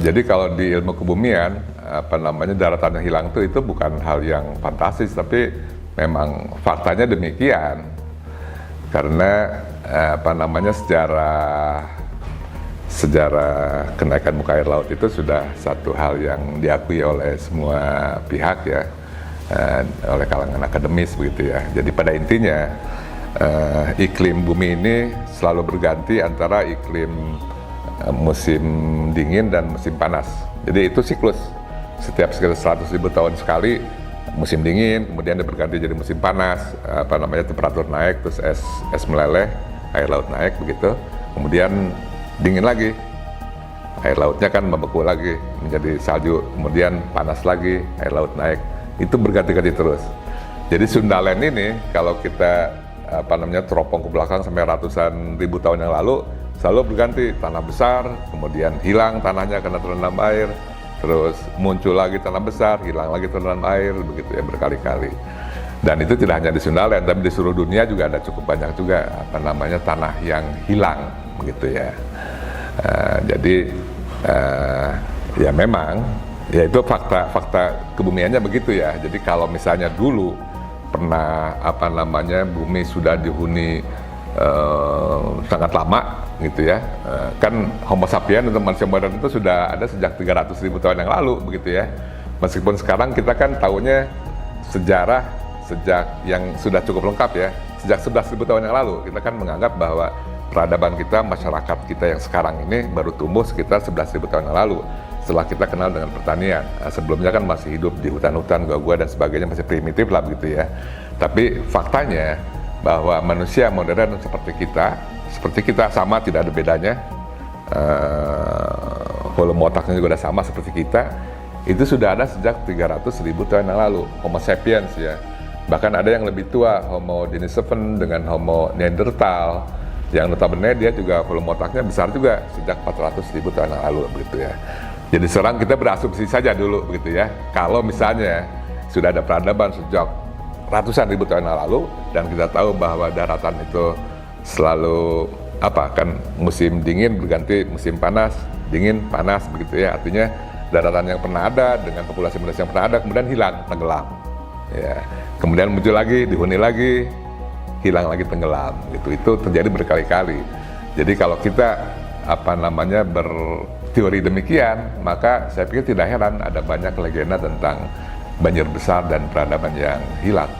Jadi kalau di ilmu kebumian, daratan yang hilang itu bukan hal yang fantastis, tapi memang faktanya demikian. Karena sejarah kenaikan muka air laut itu sudah satu hal yang diakui oleh semua pihak ya, oleh kalangan akademis begitu ya. Jadi pada intinya iklim bumi ini selalu berganti antara iklim musim dingin dan musim panas. Jadi itu siklus. Setiap sekitar 100.000 tahun sekali musim dingin, kemudian dia berganti jadi musim panas, temperatur naik, terus es meleleh, air laut naik begitu. Kemudian dingin lagi, air lautnya kan membeku lagi menjadi salju, kemudian panas lagi, air laut naik. Itu berganti-ganti terus. Jadi Sundaland ini kalau kita teropong ke belakang sampai ratusan ribu tahun yang lalu, selalu berganti, tanah besar, kemudian hilang tanahnya karena terendam air, terus muncul lagi tanah besar, hilang lagi terendam air, begitu ya berkali-kali. Dan itu tidak hanya di Sundaland, tapi di seluruh dunia juga ada cukup banyak juga tanah yang hilang, begitu ya. Jadi ya memang, ya itu fakta kebumiannya begitu ya. Jadi kalau misalnya dulu pernah bumi sudah dihuni sangat lama gitu ya, kan Homo sapiens atau manusia modern itu sudah ada sejak 300.000 tahun yang lalu begitu ya. Meskipun sekarang kita kan tahunya sejarah sejak yang sudah cukup lengkap ya, sejak 11.000 tahun yang lalu kita kan menganggap bahwa peradaban kita, masyarakat kita yang sekarang ini baru tumbuh sekitar 11.000 tahun yang lalu setelah kita kenal dengan pertanian. Sebelumnya kan masih hidup di hutan-hutan, gua-gua dan sebagainya, masih primitif lah begitu ya. Tapi faktanya bahwa manusia modern seperti kita sama, tidak ada bedanya, volume otaknya juga udah sama seperti kita, itu sudah ada sejak 300.000 tahun yang lalu, Homo sapiens ya. Bahkan ada yang lebih tua, Homo deniscens dengan Homo neanderthal, yang notabene dia juga volume otaknya besar juga sejak 400.000 tahun yang lalu begitu ya. Jadi sekarang kita berasumsi saja dulu begitu ya, kalau misalnya sudah ada peradaban sejak ratusan ribu tahun yang lalu, dan kita tahu bahwa daratan itu selalu musim dingin berganti musim panas, dingin panas begitu ya. Artinya daratan yang pernah ada dengan populasi manusia yang pernah ada kemudian hilang, tenggelam ya. Kemudian muncul lagi, dihuni lagi, hilang lagi, tenggelam gitu. Itu terjadi berkali-kali. Jadi kalau kita berteori demikian, maka saya pikir tidak heran ada banyak legenda tentang banjir besar dan peradaban yang hilang.